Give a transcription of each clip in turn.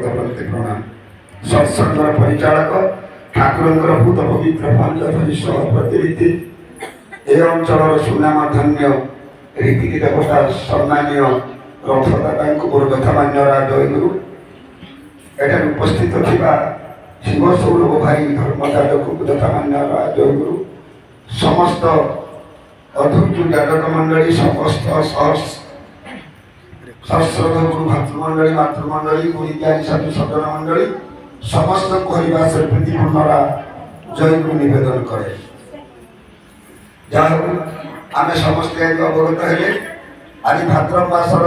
पदप्रति प्रणाम सत्संगर परिचालक ठाकुर भूत पवित्र पांचधरी प्रतिनिधि ए अंचल सुनाम धन्य रीति देवता सम्मान्य रथदाता मोर यथामान्य जयगुरु एठार उपस्थित थिबा शिव सौरभ भाई धर्मदायक यथामान्य जयगुरु समस्त अधुर्य जातक मंडली समस्त सहस्रध गुरु भातृमंडली मातृमंडली गुरुज्ञानी साधु सज्जन मंडली समस्त कहवा से प्रीतिपूर्ण जयगुरु निवेदन करे जाहू आम समस्त अवगत हेले आज भाद्रव मासर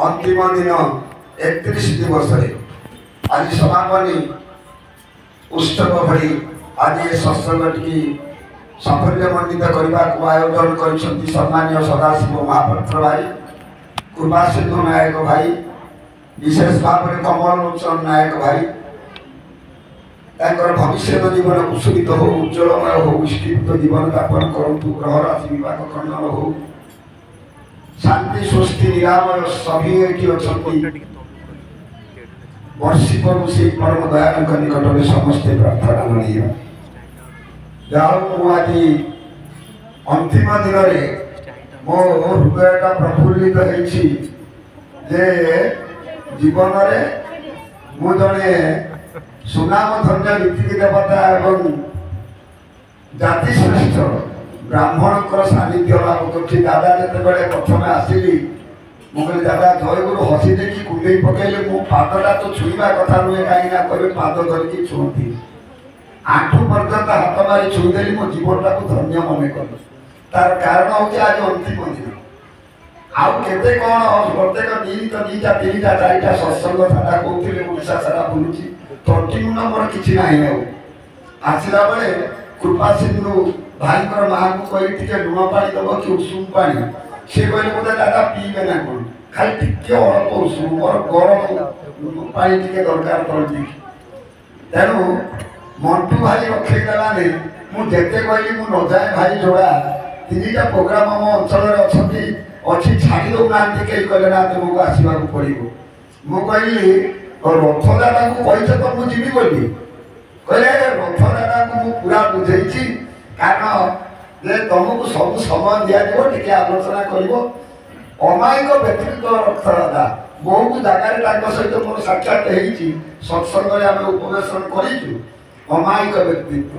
अंतिम दिन 31 दिवस आज समापनी उत्सव भली आज ये सत्संगटी साफल्यमंडित करने को आयोजन कर सम्मान्य सदाशिव महापात्र भाई कृपासिंधु नायक भाई विशेष भाव में कमल लोचन नायक भाई भविष्य जीवन कुशलित हो उज्ज्वलमय हो स्थित जीवन यापन करूँ ग्रह राशि विभाग खंडन हो शांति स्वस्ति निरामय सभी ये अच्छा वर्षिक से परम दयाल निकट में समस्ते प्रार्थना मानिया जाऊ आज अंतिम दिन में मो हृदयटा प्रफुल्लित जे जीवन में मु जड़े सुनाम धन्य रीति देवता एवं जाति श्रेष्ठ ब्राह्मण सानिध्य लाभ कर दादा जिते प्रथम आसली मुझे दादा जयगुरु हसी देखी कुंडे पकड़े मो पादटा तो छुईवा कथा नुहे कहीं कहे पाद धरिकी छुंती आंठू पर्यंत हाथ मारी छुईदेली मो जीवनटा को धन्य मन कर तार कारण हूँ आज अंतिम दिन आउ केते कौन प्रत्येक दिन तो दीटा तीनटा चारिटा सत्संग सारा कहते ओडा सारा बुलूची कंटिन्यू मोर कि आसला बेले कृपा सिंधु भाई माँ को कही लुण पा दब कि उषुम पा सी कहले बोधे दादा पीबे ना कौन खाली टे अल्प उषुम मोर गरम पा दरकार पड़ती तेणु मंटू भाई रखईदेलानी मुझे कहली मुझे न जाए भाई जोड़ा तीनटा प्रोग्राम मो अंचल अच्छी छाड़ी दौना कहीं कहले ना तुमको आसवा पड़ो मुझे रथदाता को कही तो मुझे बोली कहले रथदाता को मुझे पूरा बुझे कारण जे तुमको सब समय दिज्व आलोचना कर अमायिक व्यक्तित्व रथदाता बहुत जगह सहित मोर साक्षात सत्संग आम उपवेशन करूँ अमायिक व्यक्तित्व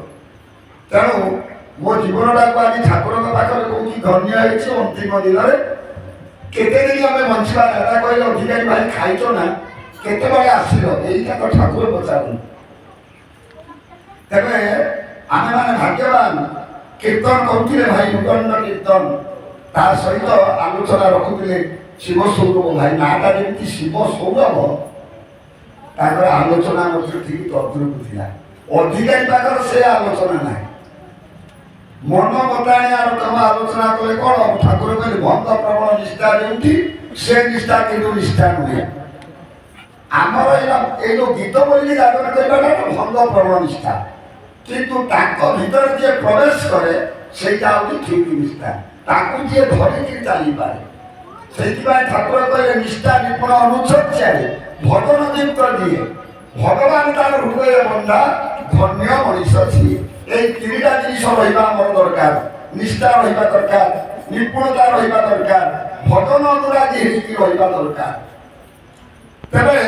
तेणु मो जीवनटा को आज ठाकुर पाखे कौन धन्य है अंतिम दिन में केते दिन आम बंचा दादा कहले अधिकारी भाई खाइच ना केते बड़े आसिल यहीटा तो ठाकुर पचारू तेरे आम मैंने भाग्यवान कीर्तन करुले भाई युगंड कीर्तन ता सहित आलोचना रखुले शिव सौरभ भाई नाटा जमी शिव सौरभ ताकर आलोचना ठीक तद्रुप था अधिकारी पाखर से आलोचना ना मन बताया रकम आलोचना कले कौन ठाकुर कहले भक्त प्रबल निष्ठा जो से निष्ठा कि निष्ठा नुहे आमर ये गीत बोली जागरण करवाटा भक्त प्रबल निष्ठा किंतु भीतर जी प्रवेश करे से ठीक निष्ठा जी धरिकी चली पाए से ठाकुर कहले निष्ठा निपुण अनुच्छेद भजन दीप्त दिए भगवान तार हृदय बंधा धन्य मनीष सी ये तीनटा जिन रहा दरकार निष्ठा रहा दरकार निपुणता रहा दरकार भजन अनुरागी रहा दरकार तेरे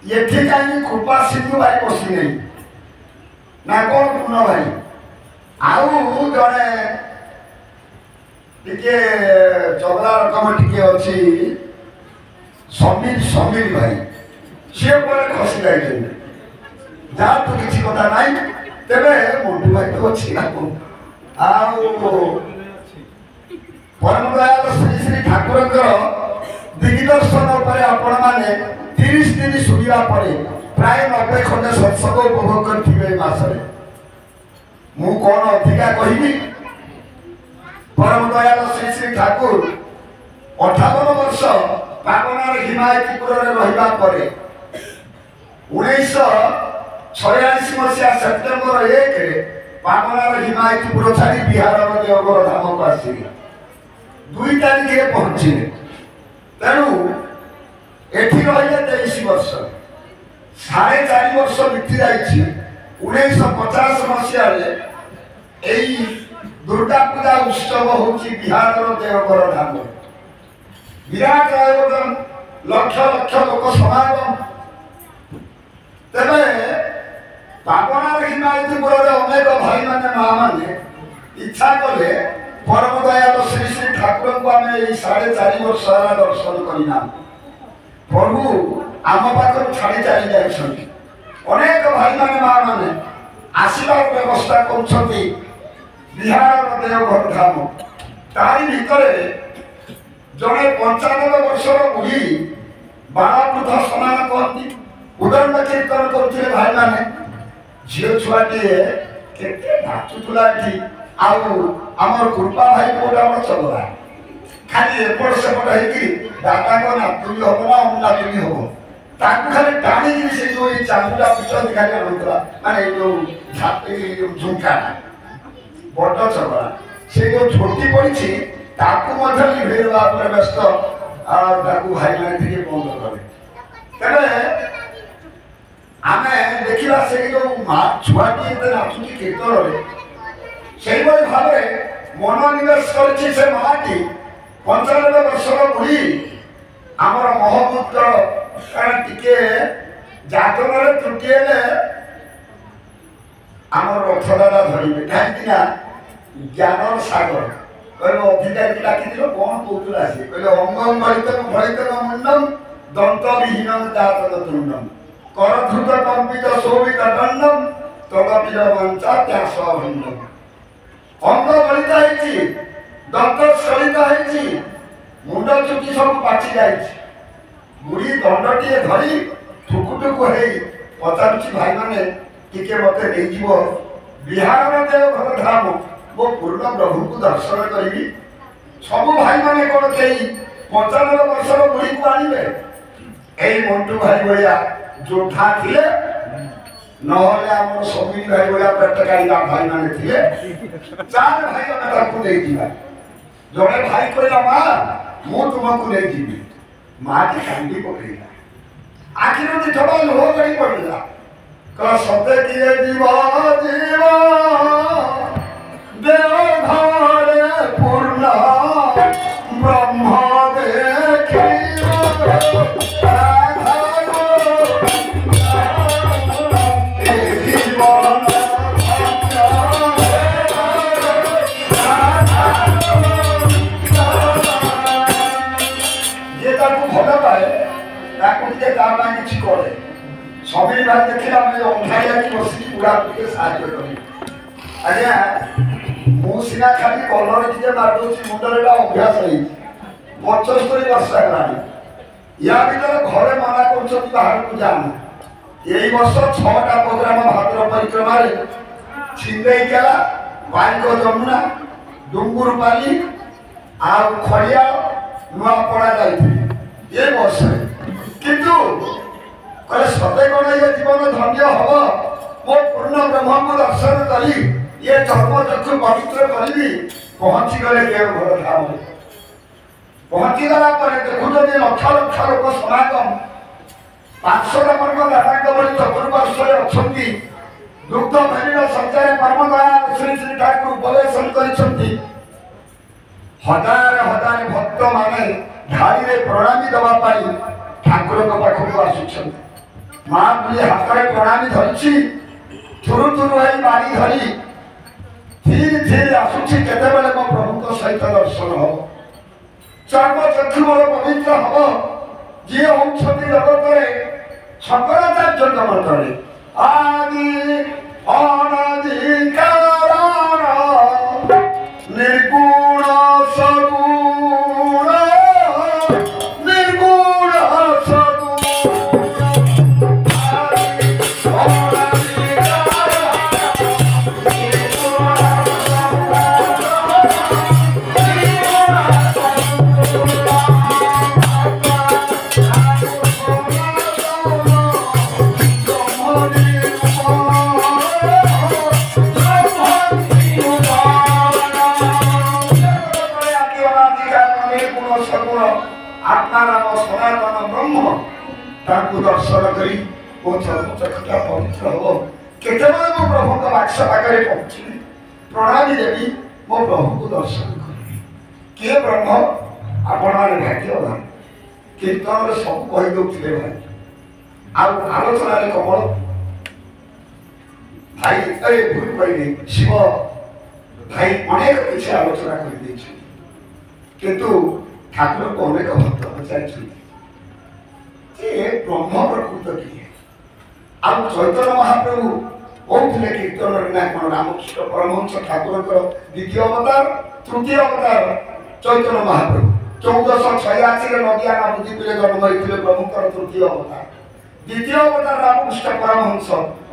ये कहीं कृपा सिंधु भाई बसी नहीं ना कौन पूर्ण भाई आउ जड़े टे चगला रकम टे अच्छी समीर समीर भाई सी पर खसी जाए जहाँ तो किसी कथा ना तेरे मंटू भाई तो अच्छी परम दयाल श्री श्री ठाकुर दिग्दर्शन आपण मैंने 30 दिन शुणा प्राय 90 खंडे सत्संग उपभोग करें मसरे मु कौन अधिका कहबी परम दयाल श्री श्री ठाकुर 58 वर्ष पाटनार हिमायतपुर रहा 1946 मसीहा सेप्टेम्बर 1 पाटनार हिमायतपुर छाड़ी बिहार देवघर धाम को आसिले 2 तारिख पहुंचे तेणु एठी रहिले 23 वर्ष 4.5 वर्ष बीती जाइछि 1950 मसीह यही दुर्गा पूजा उत्सव होची बिहार देवघर धाम विराट आयोजन लक्ष लक्ष लोक समागम तेरे पावनार हिमायतपुर अनेक भाई माने माँ माने इच्छा कले परम दयाल श्री श्री ठाकुर को आम 4.5 वर्ष दर्शन करना प्रभु आम पाखर छाड़ी चली जाइछन्ति अनेक भाई माने माँ माने आशीर्वाद व्यवस्था कर बिहार देवघर धाम तारी भितर जड़े 95 वर्षर बुढ़ी बाणवृद्ध स्नान कहती उदंड कीर्तन करते भाई माने झील छुआटे केते नाचुला आमर कृपा भाई कोटा चलला खाली एपट सेपट है दादा को नातुनी हम ना हम नातुनी हम ताकू खाली टाणी से जो चामुटा पिछन खाली होतला माने जो छाती जो झुमका बड़ चलला से जो छोटी पड़ी ताकू मध्य निभेवा पर व्यस्त ताकू भाई माने ठीक बंद करे तबे आमे देखिला से जो मां छुआटी एते नाचुची कीर्तन रे सेही बड़ी भाबरे मनोनिवेश करछि से माटी 95 वर्षर बुढ़ी आमर महपुत्र कारण टिके जातन त्रुटि हेले आमर रथदादा धरिबे कहीं ज्ञान सागर कहलो अधिकारी डाकी कौन कहला से कहले अंगम भलितम मुंडम दंत विहीनम जातन तुंडम करधृत कंपित शोभित दंडम तदपि वंचा त्यासभंडम अंग गलित है दंत स्खलित है मुंड चुटी सब पाची जाए बुढ़ी दंडटी धरी ठुकुटुकु हो पचारुची भाई मैंने टिके मत नहीं बिहार देवघर धाम मो पूर्ण प्रभु को दर्शन करी सब भाई मैंने कौन कही 95 वर्षर बुढ़ी को आने यही मंटू भाई भाया जोठा थिले नहले हमर समीर भाई भाया पेटकाईला भाई माने थिले चार भाई माने ताकू नहीं दिबा जड़े भाई कहला मां मु तुमको नहीं जीवी मां की कांदी पकड़िला आखिर में थोड़ा लो गड़ी पड़ला का सत्य किए जीवा जीवा देव घरे पूर्ण ब्रह्म देखी सभी बात देखिला मैं अंधारिया की बसी पूरा के साहाय्य करी आज्ञा मु सिना खाली कलर जे मारदोची मुंडरेटा अभ्यास है 75 वर्ष हेलानी या भीतर घरे मना करछती बाहर को जाना यही वर्ष 6टा प्रोग्राम भाद्र परिक्रमा रे छिंदेई केला वाइको जमुना डुंगुरपाली आ खड़िया नुआ पड़ा जाई ये वर्ष किंतु कहे सते कौन ये जीवन धन्य हम मो पूर्ण ब्रह्म को दर्शन करी ये धर्म चक्षु पवित्र करी पहुंची गले देवघर धाम पहुंची गला पर देखु जे लक्ष लक्ष लोक समागम 500 वर्ग दादा बड़ी चतुर्पार्श्व अछंती दुग्ध भेलीर सज्जारे परम दयाल श्री श्री ठाकुर उपवेशन करिसंती हजार हजार भक्त माने धाड़ी रे प्रणामी दवा पाई ठाकुर को पाखु आसुछंती मां बुली हाथ में प्रणामी धरछि थुरु थुरु है बाड़ी धरी धीरे धीरे आसुछि केते बेले मो प्रभु को सहित दर्शन हो चर्म चक्षु मोर पवित्र हो जे औषधि जगत रे शंकराचार्य जगत रे आदि अनादि कारण निर्गुण सगुण निर्गुण ब्रह्म ताकू दर्शन करी मो चक्षुटा पवित्र हो केतेबेले मो प्रभु को बाक्स पाखरे पहुँची प्रणामी देवी मो प्रभु को दर्शन करी किए ब्रह्म आपण माने भाग्यवान कीर्तन सब कही दौले भाई आलोचन कमल भाई अरे भूल कहली शिव भाई अनेक किसी आलोचना कर किंतु ठाकुर को अनेक भक्त पचार ब्रह्म प्रकृत किए आ चैतन्य महाप्रभु कहते कीर्तन रामकृष्ण परमहंस ठाकुर द्वितीय अवतार तृतीय अवतार चैतन्य महाप्रभु 1486 नदिया नवद्वीप जन्म होते प्रभुकर तृतीय अवतार द्वितीय अवतार रामकृष्ण परमहंस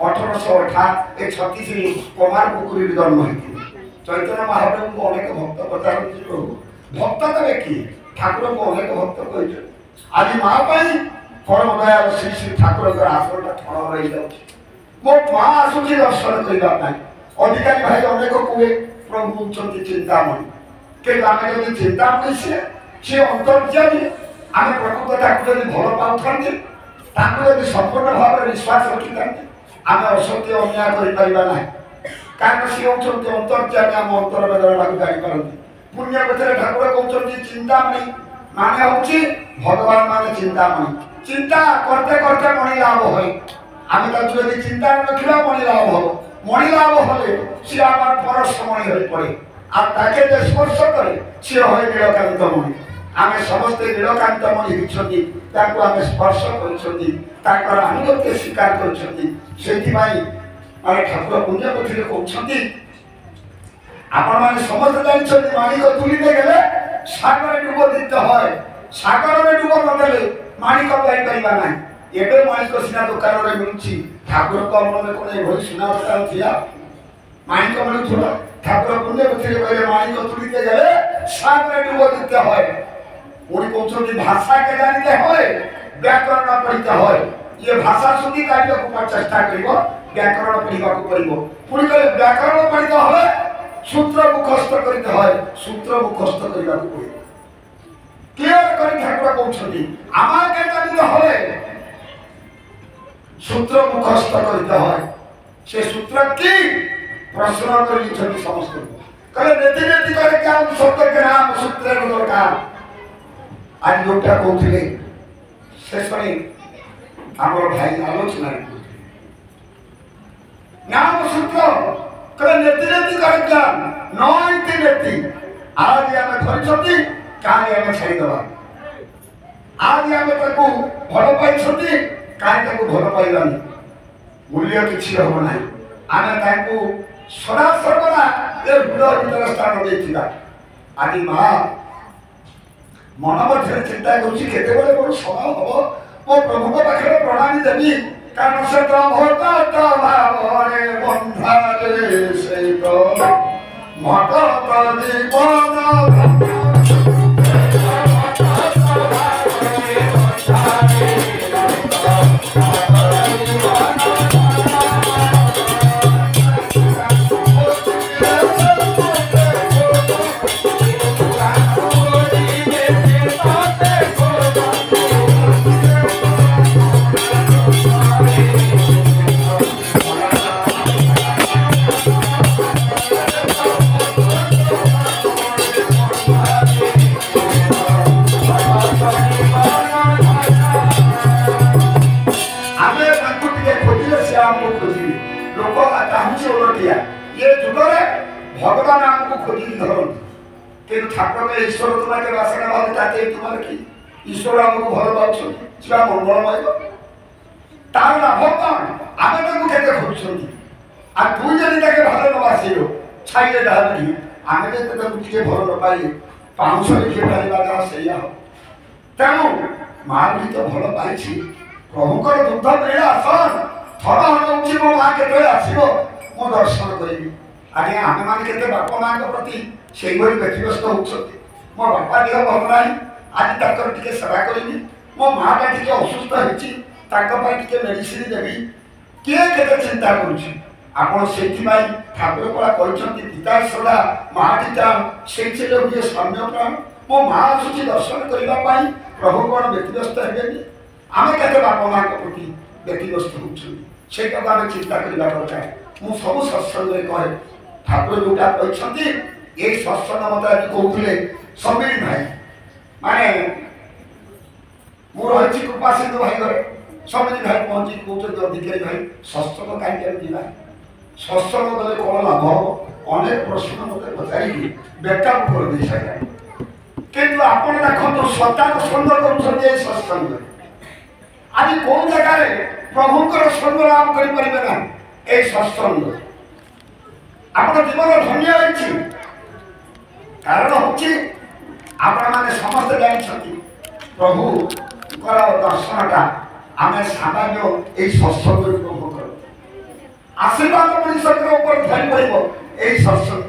1836 कुमार पुकुरी जन्म होते चैतन्य महाप्रभु को अनेक भक्त पचार प्रभु भक्त तो किए ठाकुर को अनेक भक्त कही आज माँ परम दयाल श्री श्री ठाकुर आश्रम ठण रही जाऊँ मो माँ आसूसी दर्शन करने अधिकारी भाई अनेक कहे प्रभु चिंतामणि कि आम जब चिंतामणि सी अंतर्जामी आम प्रकृत ठाकुर जब भल पाते जब संपूर्ण भाव में विश्वास रखी था आम असत्य अन्याय करना कारण सी होती अंतर्जामी आम अंतर वेदना जापर पुण्य कथन ठाकुर कहते चिंतामणि माने हूँ भगवान माने चिंतामणि चिंता करते करते मणि लाभ है आम जब चिंता रखा मणि लाभ हम मणि लाभ हेले सी आम परस मणि हो पड़े आगे स्पर्श करे सी है नीलकांत मणि आम समस्ते नीलकांत मणि होती स्पर्श कर आनुगत्य स्वीकार कर ठाकुर पुण्य कथी कहते आपण मैंने समस्त जानते माणिक तुलिते गले सागर डुबोदित है सागर में डुब नदेले माणिक पाई ना एबे माणिक सीना दुकान में मिलुची ठाकुर को मन में कोने भई सुना दुकान थिया माणिक मिलुथुला ठाकुर पुण्य कथी कहले माणिक तुलिते गले सागर डुबोदित है उनी कहछन भाषा के जानते है व्याकरण पढ़िते है ये भाषा सुधी कार्य को चेष्टा करिवो व्याकरण पढ़िबा को पड़िबो पुनी कहले व्याकरण पढ़िते है सूत्र मुखस्थ करते है सूत्र मुखस्थ करबा को पड़िबो क्लियर करी ठाकुर कहछन आमार के जानते है सूत्र मुखस्थ करते है से सूत्र की प्रश्न कर समस्त कहले नेति नेति करे क्या शब्द के नाम सूत्र दरकार आज जोटा कहते शेष आम भाई आलोचना नाम सूत्र कहले नेति नेति करे क्या नईति नेति आज आम धरती काली आम छाड़ीदवा आज आम भल पाई काहे भल पाइलानी मूल्य किसी हम ना आम सदा सर्वदा ये हृदय भीतर स्थान देता आज माँ मन मध्य चिंता करेबले मोर समय हम मो प्रभु पाखे प्रणामी देवी कारण से तो भगत भावने बंधारे से तो भगत जीवन भगवान आमको खोजी धरन कि ठाकुर के ईश्वर तुम्हारे बासना भाव चाहते तुम्हारे कि ईश्वर आमको भल पाउछन छिया मंगलमय तार लाभ कौन आमे ताको केते खोजछन आ तू जदि ताके भल न बासिलो छाइले डाली आमे जदि ताको के भल न पाई पाउछ लिखे पाइबा का सैया तेणु मां भी तो भल पाइछि प्रभुकर दुग्ध मेला आसन थर हनउछि मो मां केते आसीबो मो दर्शन करिबी आगे आम मैंने बापा माँ प्रति से व्यतिग्रस्त होती मो बापा देह भल ना आज तक सेवा करी मो माँ टी असुस्थ होती मेडिसिन देवी किए के चिंता कर ठाकुर कला कहते पिता श्रद्धा माँ टीचा से साम्य प्राण मो माँ आसूसी दर्शन करने प्रभु कौन व्यतिग्रस्त है आम के बाप माँ प्रति व्यक्तिग्रस्त होटा आम चिंता करने दरकार मुझे सब सत्संग कहे ठाकुर जोटा कहते ये सत्संग मत आज कहते समीर भाई माने मुझे रही कृपा सिंधु भाई घर समीर भाई पहुंची कहते अधिकारी भाई सत्संग कहीं जा सत्संग गले कौन लाभ अनेक प्रश्न मत पचारि बेकार कर दे सारे किंतु आपण देखो सत्तार संग कर सत्संग आज कौन जगार प्रभुंर संग लाभ कर सत्संग आप जीवन धन्य होती कारण हूँ आपण मैंने समस्त जानते प्रभु दर्शनटा आम सामान्य यही सत्संग उपभोग कर आशीर्वाद मनुष्य ऊपर धरी पड़ो यही सत्संग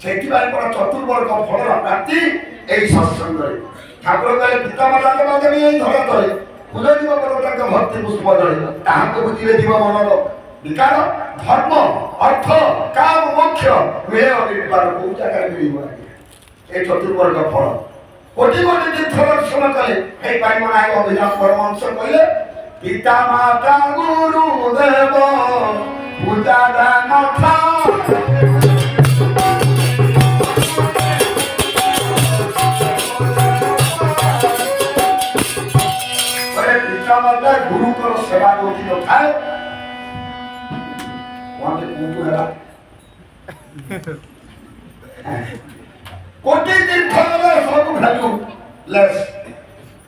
से चतुर्वर्ग फल प्राप्ति यही सत्संग ठाकुर कहे पितामाता के यही धरा तले पूजा जीव पर्वत भक्ति पुष्प जड़े बुझे जीव मनर विकार धर्म अर्थ काम मोक्ष मिले अविकार कौ जगह मिल चतुर्वर्ग फल कोटि कोटि तीर्थ दर्शन कले नायक अभिनव परमहंस कहले पिता माता गुरु देव पूजा दान पिता माता गुरु को सेवा जोटी न थाए कोटि तीर्थ सब भैल्यू लेस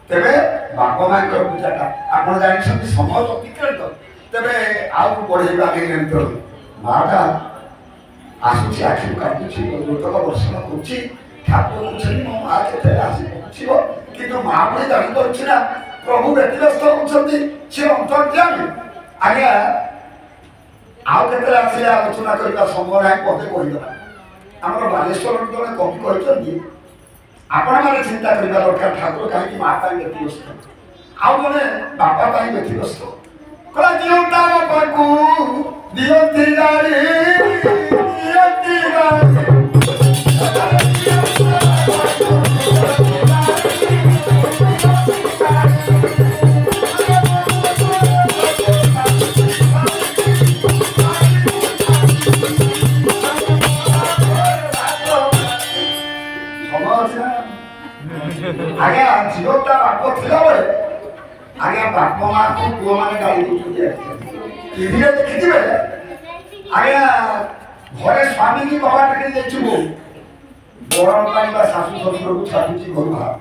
तेरे बाप माँ पूजाटा आप जानते समय अतिक्रांत तेरे आउ बढ़ेगा माटा आसूसी आखि काटुची मृतक दर्शन करुच्ची ठाकुर मो माँ के आसी पहुँचो कि माँ पुणी जाना प्रभु व्यक्तिग्रस्त होती सी अंतर्जामी आज्ञा आउ के आलोचना करने समय ना मत कहीदेला आम बालेश्वर जड़े कवि कहते आपण मैंने चिंता करने दरकार ठाकुर कहीं माँ व्यक्तिग्रस्त आउ जड़े बापा व्यक्तिग्रस्त कला जीवता बापा को दियंती गाड़ी आज्ञा झीलटा बाप थिला बेले आज्ञा बाप माँ को पुओ मैंने गाड़ी टीवी देखी आज्ञा घरे स्वामी की बाबा टेक गरम पानी शाशु शशुर को छाड़ुची घर बाहर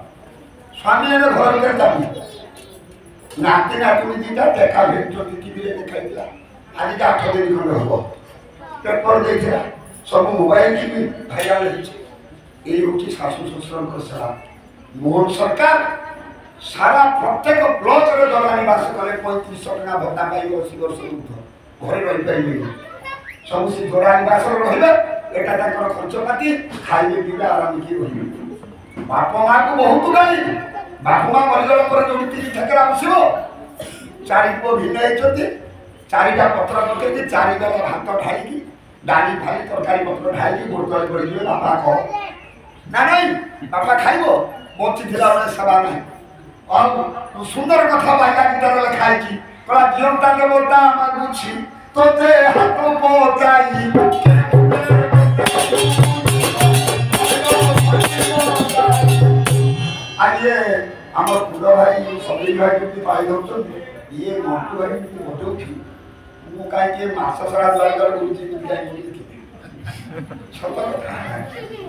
स्वामी घर भर चाबी नाती नातुणी दीटा देखा भेट टीवी देखा आज 8 दिन खंड हम पेपर देखा सब मोबाइल की भाइराल ये हूँ शाशु शशुर सेवा मोहन सरकार सारा प्रत्येक ब्लॉक रे जला निवास कले 3500 टका भत्ता पाइब 80 वर्ष ऊर्ध्व घरे रही पाइबे सब से जला निवास रहिबे एटा ताकर खर्च पाती खाइबे पिबे आराम की रहिबे बाप माँ को बहुत गाली बाप माँ मरिगला पर जो तीन ठेकरा बसिबो चारि पो भिन्न हेचोती चारिटा पत्र पकेती चारि गला भात ढाई डाली फाली तरकारी पत्र ढाई गोड़ तले पड़ जिवे बापा कह ना नहीं बापा खाइबो बची थिला बेले सेवा नहीं और सुंदर कथा बाइला गीतार लिखाई की कला जीवनता के बोलता मागुछि तोते हाथ पहुंचाई आज ये हमर पुरो भाई सबरी भाई के पाई दउछन ये मोटू भाई के मोटू थी मु काई के मास सरा द्वार गुरुजी के जाई छोटा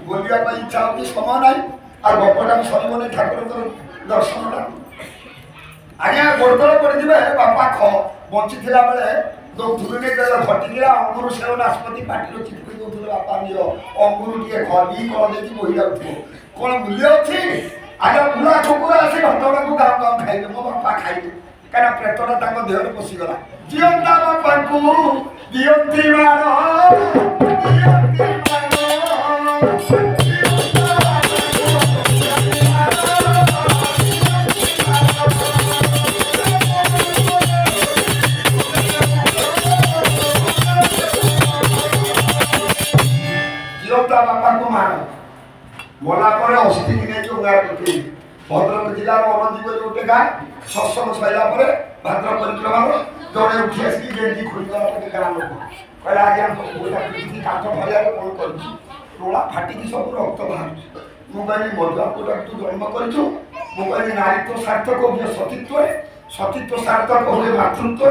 बोलिया भाई इच्छा होती समय नहीं और गपटा सरीबने ठाकुर दर्शन आज्ञा गोड़तल पड़े बापा ख बंची बेले जो धुरी घटिकिला अंगुर सेव नाशपति पाटी चिपकी दौले बापा निज अंगुर टे खी कल देखी बही जाऊ कौन मूल्य अच्छी आज्ञा बुढ़ा कुकुरा आसी घटना को गाँव गाँव खाइबे मो बापा खाइबे कहीं पेटटा देहरे पशिगला जीवंता बापा को दियंती बापा को मार मला पर अस्थि नहीं जो गार भद्रक जिलार अनदीप गोटे गाँ सत्संग सैला भाद्र परिक्रमा जड़े उठी आसिक गेंजी खोलीगला गोटे गाँ लोक कहला आज्ञा काठ भरिया कौन करोला फाटिकी सब रक्त बाहर मुझे मधुआ पुरा तू जन्म कर मुझे नारीत्व सार्थक हुए सतीत्व सतीत्व सार्थक हुए मातृत्व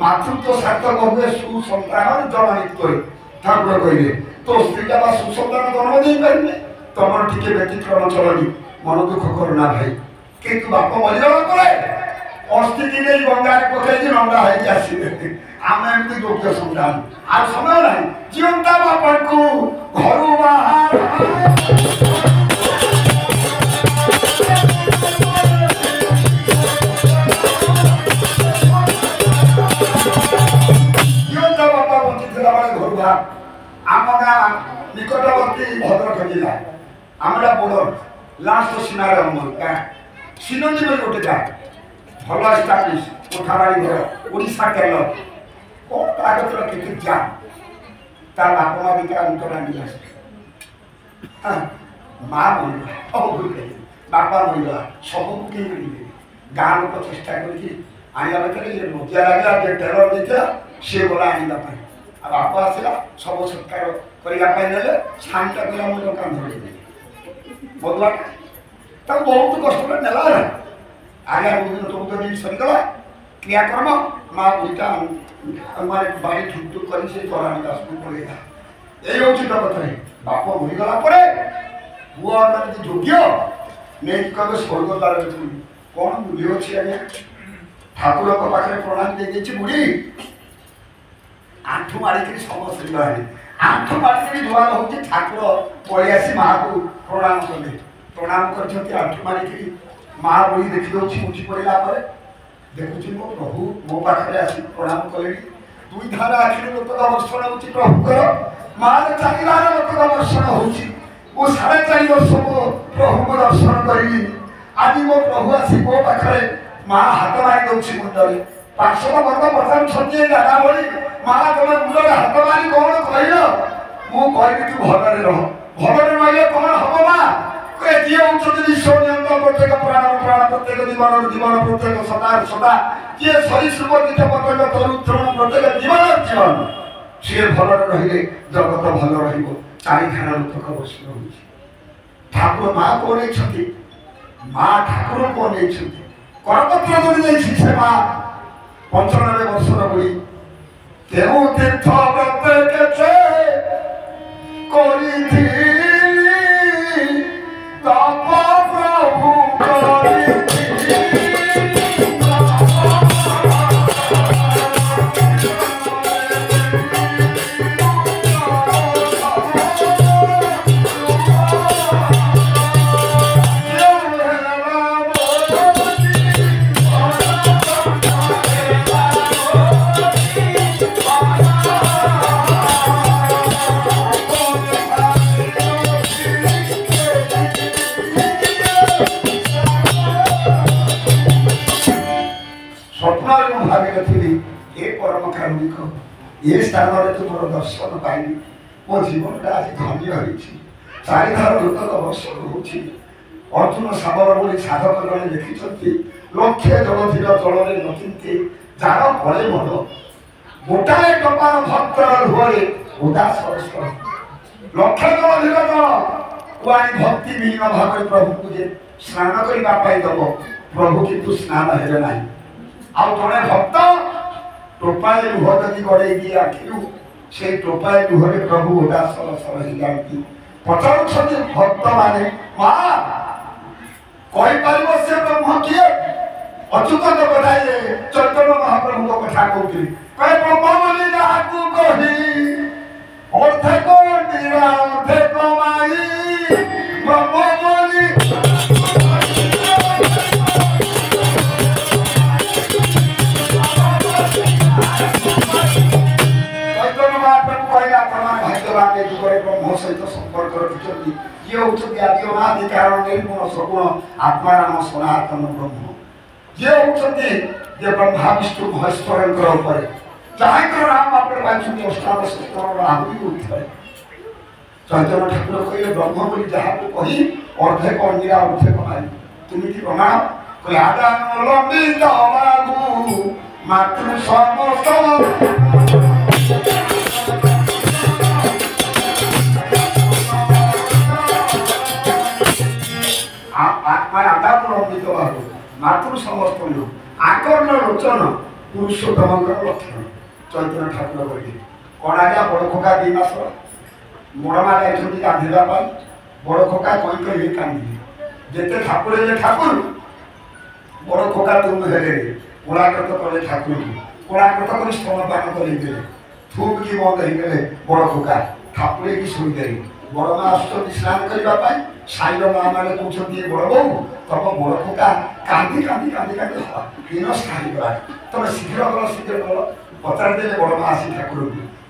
मातृत्व सार्थक हुए सुसंतान जननित्व ठाकुर कहले तो स्त्रीटा बा सुसंतान जन्म दे पारे तुम टिके व्यतिक्रम चलनी मन दुख करना भाई किंतु बाप मरीगला पर अस्थि की नहीं गंगा पकड़ नंदा है आम एमती योग्य संतान आ समय ना जीवंता बापा को घर बाहर आम गाँ निकटवर्ती भद्रक जिला आमरा बोर्डर लास्ट सीमार गाँ सिनंदी में गोटे गाँ भल एस्टाब्लीश कोठाबाड़ी घर ओडिशा केरल कौन ताकतर के जा तार बाप माँ दिटा अंतरा नहीं माँ मरीगला भूल गई बापा मरीगला सबको किए मिले गाँ लोक चेष्टा करके आने लज्जा लगे जे टेलर देता सी गला आने बाप आसला सब सत्कार करने छाणीटा कला मुझे कान धर बदला बहुत कष्ट नेला आगे 14 दिन सरीगला क्रियाक्रम माँ बुईटा मारे बाड़ी ठुक ठुक कर चराणी दास को पड़ेगा यही हूँ कथा बाप मरीगला पुआ मैंने योग्य नहीं कहे स्वर्ग द्वार कौन मूल्य अच्छी आज्ञा ठाकुर पाखे प्रणाम दे बुढ़ी आंठू मारिक समस्त आंठू मारिक जुआर हूँ ठाकुर पलि माँ को प्रणाम कले प्रणाम कर आंठू मारिक माँ बुढ़ी देखी दूसरी उठी पड़ा देखुची मो प्रभु मो पाखे आस प्रणाम कले दुई धार आखिर लोक वर्षण हो प्रभुकर माँ चारिदार लोक वर्षण हो साढ़े 4 वर्ष मो प्रभु को दर्शन करी आज मो प्रभु आसी मो पाखे माँ हाथ मारी दौर मुंडे पार्श्व वर्ग बर्तमान छे दादा बड़ी माँ तुम मुंडे हाथ मारी कौन कह मुझे तू भलरे रह भलरे रही कौन हम माँ जी हूँ विश्वनियंत प्रत्येक प्राण प्राण प्रत्येक जीवन जीवन प्रत्येक सदा सदा जी सरीसृप कीट पतंग तरु तृण प्रत्येक जीवन जीवन सी भलरे रही जगत भल रारिधान लोक वैष्ण हो ठाकुर माँ को नहीं माँ ठाकुर को नहीं करपत्र जोड़ी से माँ 95 वर्षर बुढ़ी केहू तीर्थ प्रत्येक तप प्रभु ये स्थान में तुम दर्शन पाइली मो जीवन आज धन्य हो चारिधार लोक वर्षण हो अर्जुन साबर बोली साधक जड़े लिखिं लक्षे जलधीर जल नचिंते जार फले मन गोटाए टपार भक्तर लुहरे उदास लक्ष जलधीर जल कुआई भक्ति विहीन भाव प्रभु को स्नान करने दब प्रभु किंतु स्नान हेले ना आउ जड़े भक्त टोपाए लुह जदि गड़े आखिरू से टोपाए लुहरे प्रभु उदास हो जाती पचार भक्त माने माँ कहीपर से ब्रह्म किए अच्युत बताइए चैतन्य महाप्रभु को कथा कहते कहे ब्रह्म बोली जहाँ कही अर्थे कौटीरा अर्थे कमाई ब्रह्म बोली ब्रह्म सहित संपर्क रखिंट ये हूँ आदि कारण निर्गुण सगुण आत्माराम सनातन ब्रह्म ये हूँ ब्रह्मा विष्णु महेश्वर जहाँ नाम आप अष्टादश स्तरण आहूरी उठे चैतन्य ठाकुर कहले ब्रह्म बोली जहाँ कही अर्धे कंडीरा अर्धे कमाई तुम प्रमाण कहले आदान लंबित बाबू मातृ समस्त आदान लंबित बाबू मातृ समस्त आकर्ण लोचन पुरुषोत्तम लक्षण चैतन्य ठाकुर कही कणाजा बड़ खोका 2 मास मोड़मा जाइछन्ति गाधेबा पाई बड़ खोका कई कई कांदी जेते ठाकुर जे ठाकुर बड़ खोका तुम हेले कोलाकृत कले ठाकुर कोलाकृत कर स्तनपान कले थूक की बंद हो गले बड़ खोका ठाकुर की सुई दे बड़ माँ आसुँच स्नान करने साइर माँ मैंने कहते बड़ बो तब बड़ खोका कांदी कांदी कांदी कांदी हीन स्थायी गला तुम शीघ्र गल शीघ्र गल पचार देले बड़ माँ आसी ठाकुर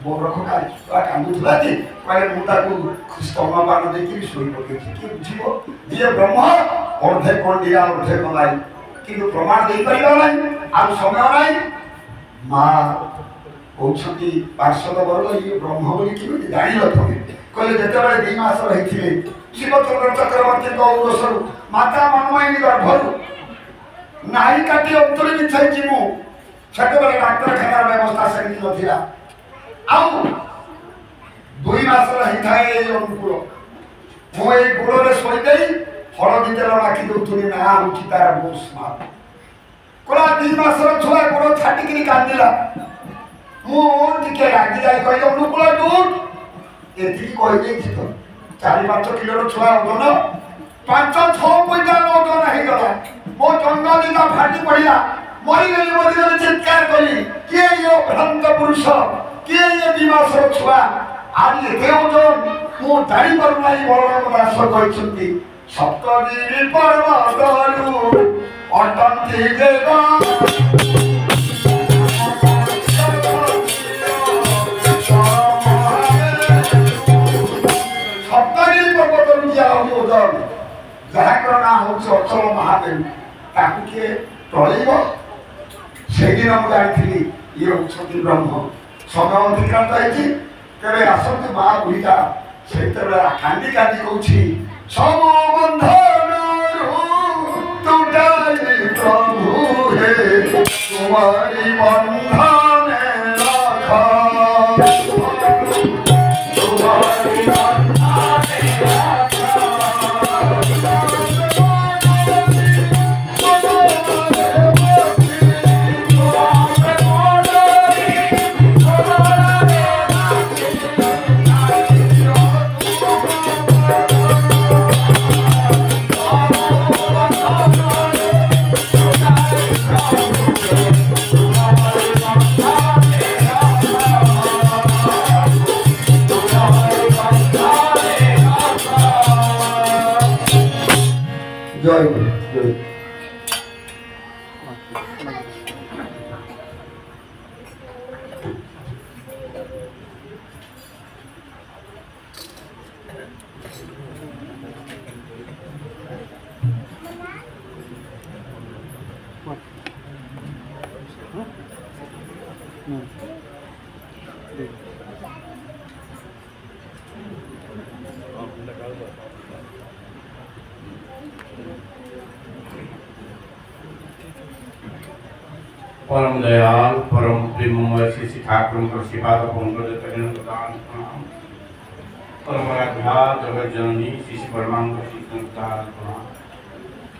बड़ खोका कांदुला कि कहले मुझे स्तनपान देखिए शोई पकई किए बुझे जी ब्रह्म अर्धे कंडिया अर्धे मलाई कि प्रमाण दे पार आ समय ना माँ कहते पार्षद वर्ग ये ब्रह्म बोली कि जान नी कहले जिते 2 मास रही शिवचंद्र चक्रवर्ती औरसर माता मनमोहिनी गर्भर नाई काटी अंतरी मिछाई मुझे डाक्तरखानार व्यवस्था सेमती नथिला आउ 2 मास रही थाए अनुकूल मो गोड़े शोदे हलदी तेल माखी दूसरी ना हूँ तार बहुत स्मार्ट कला 2 मास छुआ गोड़ छाटिक कांदिला मुझे रागी जाए कह अनुकूल दूर एति कही तो 4-5 किलो छुआ ओजन 5-6 क्विंटाल ओजन हो गला मो जंगल दिना फाटी पड़ा मरीगली मरीगली चित्कार कली किए ये भ्रांत पुरुष किए ये 2 मास छुआ आज एते ओजन मु जानी पारुना बलराम दास कहते सप्तगिरी पर्वतरू अटंती देवा जहाँ ना हूँ अचल महादेव ताकि टल से दिन मुझे जानी ये हूँ ब्रह्म समय अतिक्रांत होते आसतु माँ बुढ़ीटा से कांदी कांदी कौन सब बंधन टूटाई प्रभु हे तुम्हारी बंधन जय जय परम दयाल परम प्रेममय श्री ठाकुर श्रीपाद प्रदान परम आराध्या जगत जननी श्री परमांग प्रदान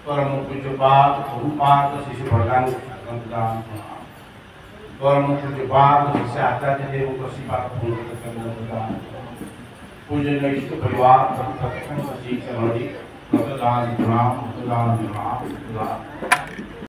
परम पूज्यपाद बहुपाद श्री प्रदान प्रदान परम पूज्यपाद श्री आचार्य देव श्रीपाद प्रदान पूजन इष्ट परिवार प्रदान प्रदान